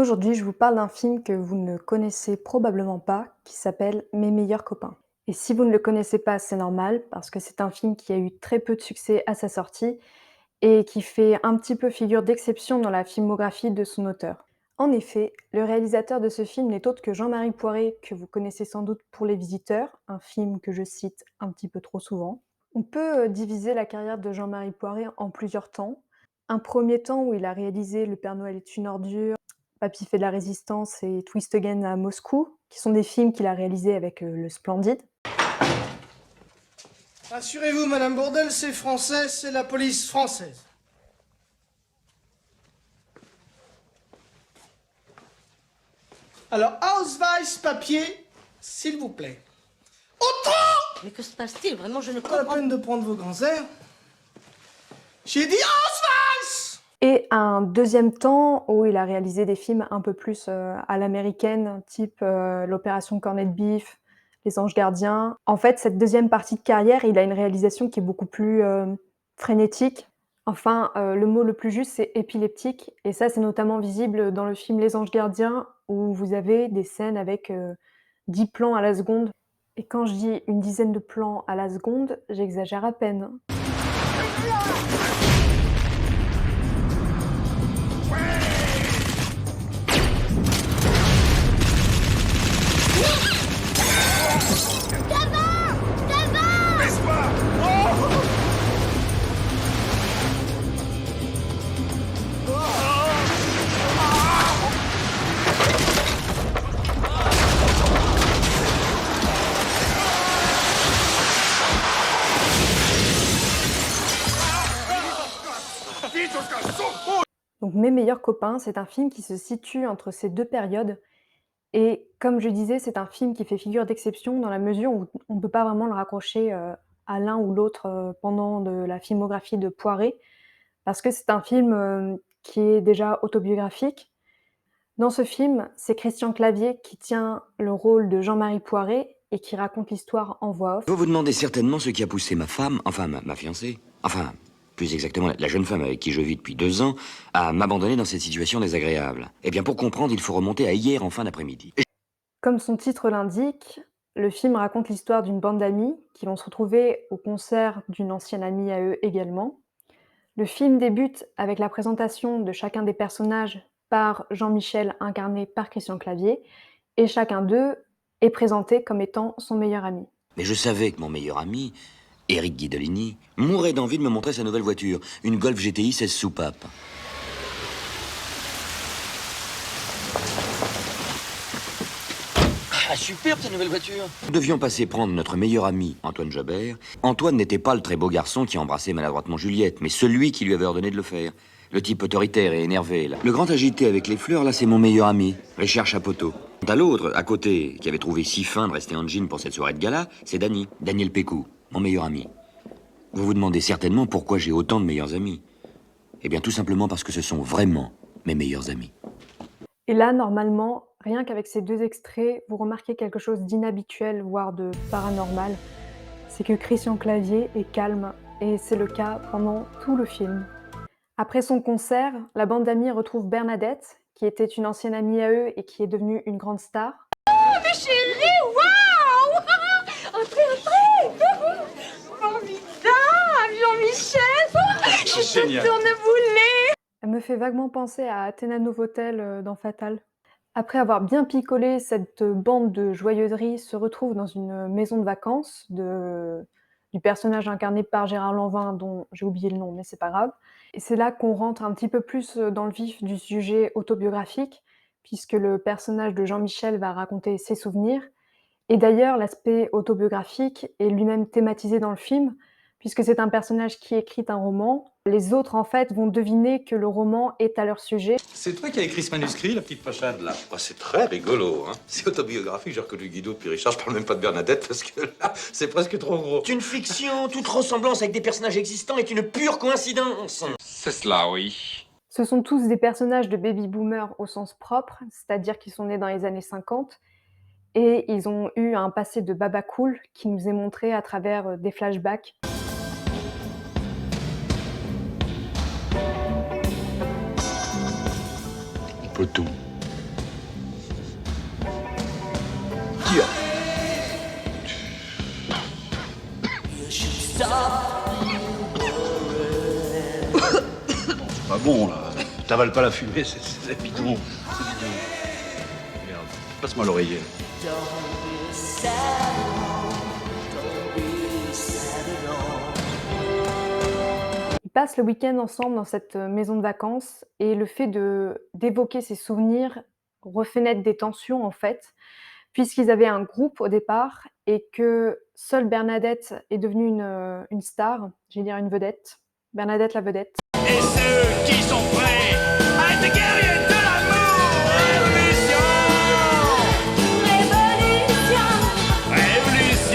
Aujourd'hui, je vous parle d'un film que vous ne connaissez probablement pas, qui s'appelle Mes meilleurs copains. Et si vous ne le connaissez pas, c'est normal, parce que c'est un film qui a eu très peu de succès à sa sortie et qui fait un petit peu figure d'exception dans la filmographie de son auteur. En effet, le réalisateur de ce film n'est autre que Jean-Marie Poiré, que vous connaissez sans doute pour Les Visiteurs, un film que je cite un petit peu trop souvent. On peut diviser la carrière de Jean-Marie Poiré en plusieurs temps. Un premier temps où il a réalisé Le Père Noël est une ordure, Papy fait de la résistance et Twist Again à Moscou, qui sont des films qu'il a réalisés avec le Splendide. Rassurez-vous, Madame Bourdelle, c'est français, c'est la police française. Alors, Ausweis, papier, s'il vous plaît. Autant! Mais que se passe-t-il? Vraiment, je ne Pas la comprends peine de prendre vos grands airs. J'ai dit Ausweis! Et un deuxième temps où il a réalisé des films un peu plus à l'américaine, type l'Opération Corned Beef, Les Anges Gardiens. En fait, cette deuxième partie de carrière, il a une réalisation qui est beaucoup plus frénétique. Enfin, le mot le plus juste, c'est épileptique. Et ça, c'est notamment visible dans le film Les Anges Gardiens, où vous avez des scènes avec 10 plans à la seconde. Et quand je dis une dizaine de plans à la seconde, j'exagère à peine. Donc Mes meilleurs copains, c'est un film qui se situe entre ces 2 périodes et comme je disais, c'est un film qui fait figure d'exception dans la mesure où on ne peut pas vraiment le raccrocher, à l'un ou l'autre, pendant de la filmographie de Poiré. Parce que c'est un film, qui est déjà autobiographique. Dans ce film, c'est Christian Clavier qui tient le rôle de Jean-Marie Poiré et qui raconte l'histoire en voix off. Vous vous demandez certainement ce qui a poussé ma femme, enfin ma fiancée, enfin, plus exactement la jeune femme avec qui je vis depuis 2 ans, à m'abandonner dans cette situation désagréable. Eh bien, pour comprendre, il faut remonter à hier en fin d'après-midi. Comme son titre l'indique, le film raconte l'histoire d'une bande d'amis qui vont se retrouver au concert d'une ancienne amie à eux également. Le film débute avec la présentation de chacun des personnages par Jean-Michel, incarné par Christian Clavier, et chacun d'eux est présenté comme étant son meilleur ami. Mais je savais que mon meilleur ami, Eric Guidolini, mourrait d'envie de me montrer sa nouvelle voiture, une Golf GTI 16 soupapes. Ah, superbe ta nouvelle voiture. Nous devions passer prendre notre meilleur ami, Antoine Jobert. Antoine n'était pas le très beau garçon qui embrassait maladroitement Juliette, mais celui qui lui avait ordonné de le faire. Le type autoritaire et énervé, là. Le grand agité avec les fleurs, là, c'est mon meilleur ami, Richard Chapoteau. Quant à l'autre, à côté, qui avait trouvé si fin de rester en jean pour cette soirée de gala, c'est Daniel Pécou, mon meilleur ami. Vous vous demandez certainement pourquoi j'ai autant de meilleurs amis. Eh bien, tout simplement parce que ce sont vraiment mes meilleurs amis. Et là, normalement, rien qu'avec ces 2 extraits, vous remarquez quelque chose d'inhabituel, voire de paranormal. C'est que Christian Clavier est calme, et c'est le cas pendant tout le film. Après son concert, la bande d'amis retrouve Bernadette, qui était une ancienne amie à eux et qui est devenue une grande star. Mais chérie, waouh! Entrez! Formidable, Jean-Michel! Je te tourne-boulet! Elle me fait vaguement penser à Athéna Novotel dans Fatal. Après avoir bien picolé, cette bande de joyeuserie se retrouve dans une maison de vacances du personnage incarné par Gérard Lanvin, dont j'ai oublié le nom, mais c'est pas grave. Et c'est là qu'on rentre un petit peu plus dans le vif du sujet autobiographique, puisque le personnage de Jean-Michel va raconter ses souvenirs. Et d'ailleurs, l'aspect autobiographique est lui-même thématisé dans le film, puisque c'est un personnage qui écrit un roman. Les autres, en fait, vont deviner que le roman est à leur sujet. C'est toi qui as écrit ce manuscrit, la petite pochade, là? Oh, c'est très rigolo, hein. C'est autobiographique, j'ai reconnu Guido depuis Richard. Je parle même pas de Bernadette, parce que là, c'est presque trop gros. C'est une fiction, toute ressemblance avec des personnages existants est une pure coïncidence. C'est cela, oui. Ce sont tous des personnages de baby-boomers au sens propre, c'est-à-dire qu'ils sont nés dans les années 50, et ils ont eu un passé de baba cool qui nous est montré à travers des flashbacks. On peut tout. pas bon, là. T'avales pas la fumée, c'est bidon. C'est bidon. Merde. Passe-moi l'oreiller. Ils passent le week-end ensemble dans cette maison de vacances et le fait d'évoquer ces souvenirs refait naître des tensions en fait, puisqu'ils avaient un groupe au départ et que seule Bernadette est devenue une star, j'allais dire une vedette. Bernadette la vedette. Et ceux qui sont prêts à être guerriers de l'amour. Révolution. Révolution. Révolution.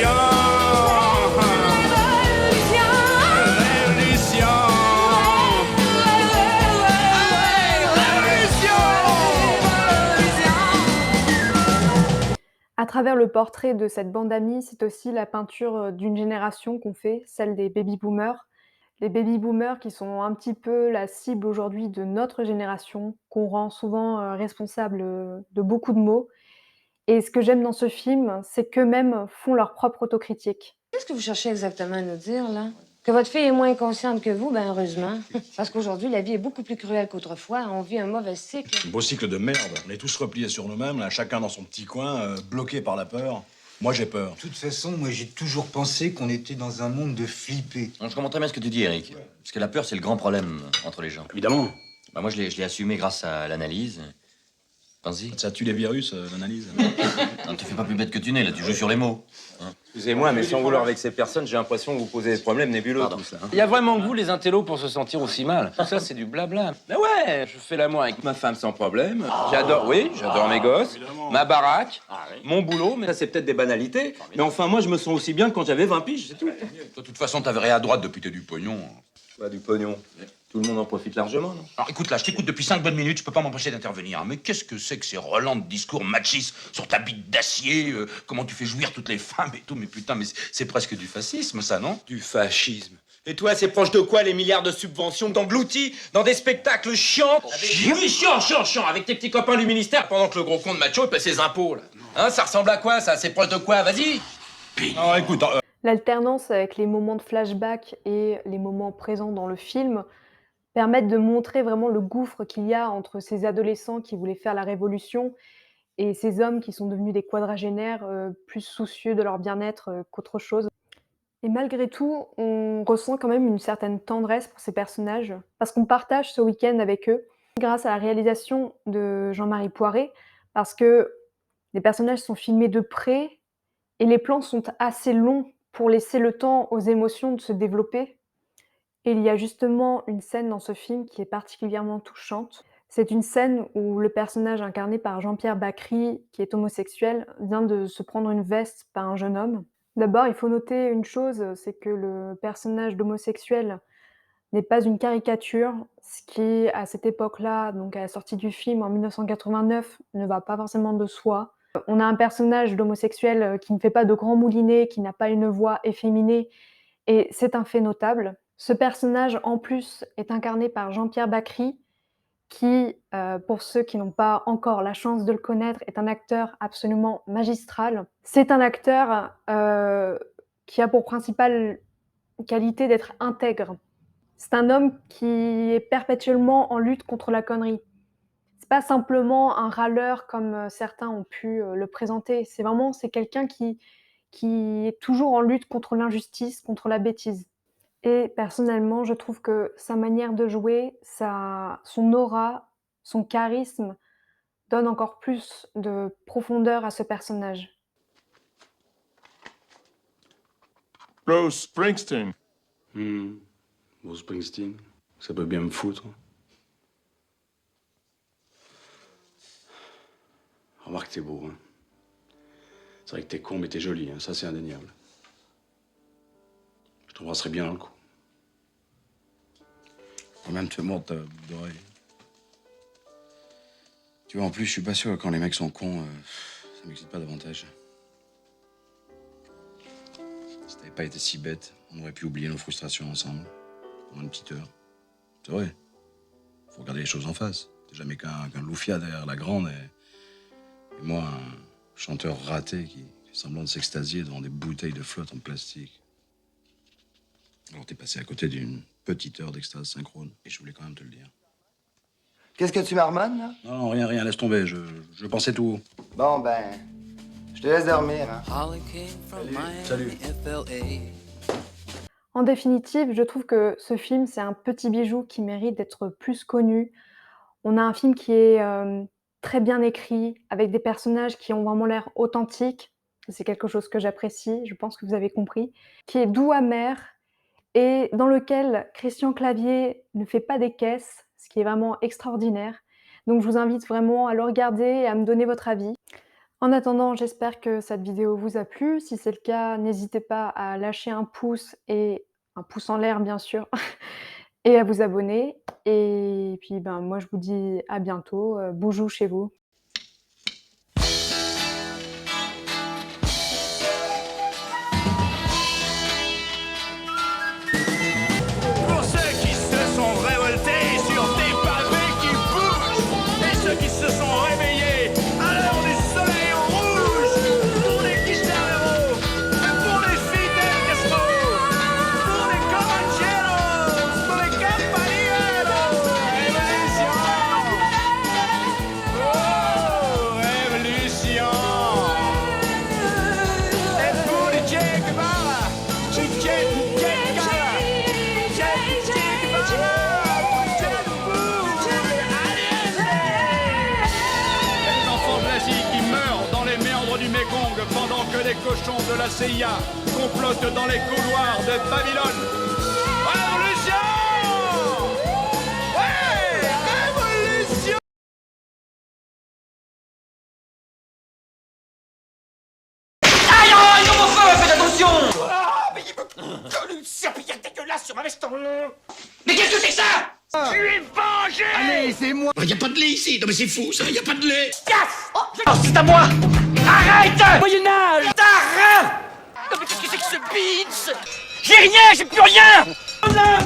À travers le portrait de cette bande d'amis, c'est aussi la peinture d'une génération qu'on fait, celle des baby-boomers. Les baby-boomers qui sont un petit peu la cible aujourd'hui de notre génération, qu'on rend souvent responsable de beaucoup de maux. Et ce que j'aime dans ce film, c'est qu'eux-mêmes font leur propre autocritique. Qu'est-ce que vous cherchez exactement à nous dire, là? Que votre fille est moins consciente que vous, ben heureusement. Parce qu'aujourd'hui, la vie est beaucoup plus cruelle qu'autrefois. On vit un mauvais cycle. Un beau cycle de merde. On est tous repliés sur nous-mêmes, là, chacun dans son petit coin, bloqués par la peur. Moi, j'ai peur. De toute façon, moi, j'ai toujours pensé qu'on était dans un monde de flippés. Je comprends très bien ce que tu dis, Eric. Parce que la peur, c'est le grand problème entre les gens. Évidemment. Bah, moi, je l'ai assumé grâce à l'analyse. Pense-y. Ça tue les virus, l'analyse. Non, tu fais pas plus bête que tu n'es, là, tu joues sur les mots. Hein. Excusez-moi, mais sans vouloir vexer personne, j'ai l'impression que vous posez des problèmes nébuleux, Pardon. tout ça. Il y a vraiment que vous, les intellos, pour se sentir aussi mal. Tout ça, c'est du blabla. Mais ouais, je fais l'amour avec ma femme sans problème. J'adore mes gosses, Évidemment. ma baraque, mon boulot, mais ça, c'est peut-être des banalités. Mais enfin, moi, je me sens aussi bien que quand j'avais 20 piges, c'est tout. De toute façon, t'avais rien à droite depuis t'es du pognon. Quoi, du pognon? Tout le monde en profite largement, non? Alors écoute, là, je t'écoute depuis 5 bonnes minutes, je peux pas m'empêcher d'intervenir. Mais qu'est-ce que c'est que ces relents de discours machistes sur ta bite d'acier, comment tu fais jouir toutes les femmes et tout, mais putain, mais c'est presque du fascisme, ça, non? Du fascisme. Et toi, c'est proche de quoi, les milliards de subventions d'engloutis dans des spectacles chiants? Oui, chiant, avec tes petits copains du ministère, pendant que le gros con de macho, il paie ses impôts, là. Hein, ça ressemble à quoi, ça? C'est proche de quoi? Vas-y! Non, écoute, L'alternance avec les moments de flashback et les moments présents dans le film permettent de montrer vraiment le gouffre qu'il y a entre ces adolescents qui voulaient faire la révolution et ces hommes qui sont devenus des quadragénaires plus soucieux de leur bien-être qu'autre chose. Et malgré tout, on ressent quand même une certaine tendresse pour ces personnages, parce qu'on partage ce week-end avec eux, grâce à la réalisation de Jean-Marie Poiré, parce que les personnages sont filmés de près et les plans sont assez longs pour laisser le temps aux émotions de se développer. Et il y a justement une scène dans ce film qui est particulièrement touchante. C'est une scène où le personnage incarné par Jean-Pierre Bacry, qui est homosexuel, vient de se prendre une veste par un jeune homme. D'abord, il faut noter une chose, c'est que le personnage d'homosexuel n'est pas une caricature, ce qui, à cette époque-là, donc à la sortie du film en 1989, ne va pas forcément de soi. On a un personnage d'homosexuel qui ne fait pas de grands moulinets, qui n'a pas une voix efféminée, et c'est un fait notable. Ce personnage, en plus, est incarné par Jean-Pierre Bacry, qui, pour ceux qui n'ont pas encore la chance de le connaître, est un acteur absolument magistral. C'est un acteur qui a pour principale qualité d'être intègre. C'est un homme qui est perpétuellement en lutte contre la connerie. C'est pas simplement un râleur comme certains ont pu le présenter. C'est quelqu'un qui est toujours en lutte contre l'injustice, contre la bêtise. Et personnellement, je trouve que sa manière de jouer, son aura, son charisme donne encore plus de profondeur à ce personnage. Bruce Springsteen. Bruce Springsteen, ça peut bien me foutre. Remarque, t'es beau, hein. C'est vrai que t'es con, mais t'es joli, hein. Ça, c'est indéniable. Je t'embrasserai bien dans le cou. Faut même te mordre ta boucle d'oreille. Tu vois, en plus, je suis pas sûr que quand les mecs sont cons, ça m'excite pas davantage. Si t'avais pas été si bête, on aurait pu oublier nos frustrations ensemble. Pendant une petite heure. C'est vrai. Faut regarder les choses en face. T'es jamais qu'un loufia derrière la grande et moi, un chanteur raté qui fait semblant de s'extasier devant des bouteilles de flotte en plastique. Alors t'es passé à côté d'une petite heure d'extase synchrone et je voulais quand même te le dire. Qu'est-ce que tu marmonnes, là? Non, rien, laisse tomber, je pensais tout haut. Bon, ben, je te laisse dormir, hein. Salut. En définitive, je trouve que ce film, c'est un petit bijou qui mérite d'être plus connu. On a un film qui est, très bien écrit, avec des personnages qui ont vraiment l'air authentiques. C'est quelque chose que j'apprécie, je pense que vous avez compris. Qui est doux amer et dans lequel Christian Clavier ne fait pas des caisses, ce qui est vraiment extraordinaire. Donc je vous invite vraiment à le regarder et à me donner votre avis. En attendant, j'espère que cette vidéo vous a plu. Si c'est le cas, n'hésitez pas à lâcher un pouce et un pouce en l'air bien sûr et à vous abonner et puis, ben, moi je vous dis à bientôt, boujou chez vous. Pour ceux qui se sont révoltés sur des pavés qui bougent, et ceux qui se sont réveillés à l'heure du soleil en rouge, pour les quicheros, pour les Fidel Castro, pour les Comancheros, pour les Campanieros, révolution! Oh, révolution! Et pour les Che Guevara, Che Guevara, les enfants de l'Asie qui meurent dans les méandres du Mékong pendant que les cochons de la CIA complotent dans les couloirs de Babylone. Révolution! Ouais! Révolution! Aïe, aïe, mon feu, faites attention! Ah, mais il me colle une serpillière dégueulasse sur ma veston. Mais qu'est-ce que c'est que ça? Je suis vengé! Allez, c'est moi. Y a pas de lait ici. Non mais c'est fou ça, y a pas de lait. Oh, c'est à moi! Arrête! Moyen-Âge! Arrête! Non mais qu'est-ce que c'est que ce beats? J'ai rien, j'ai plus rien! On a un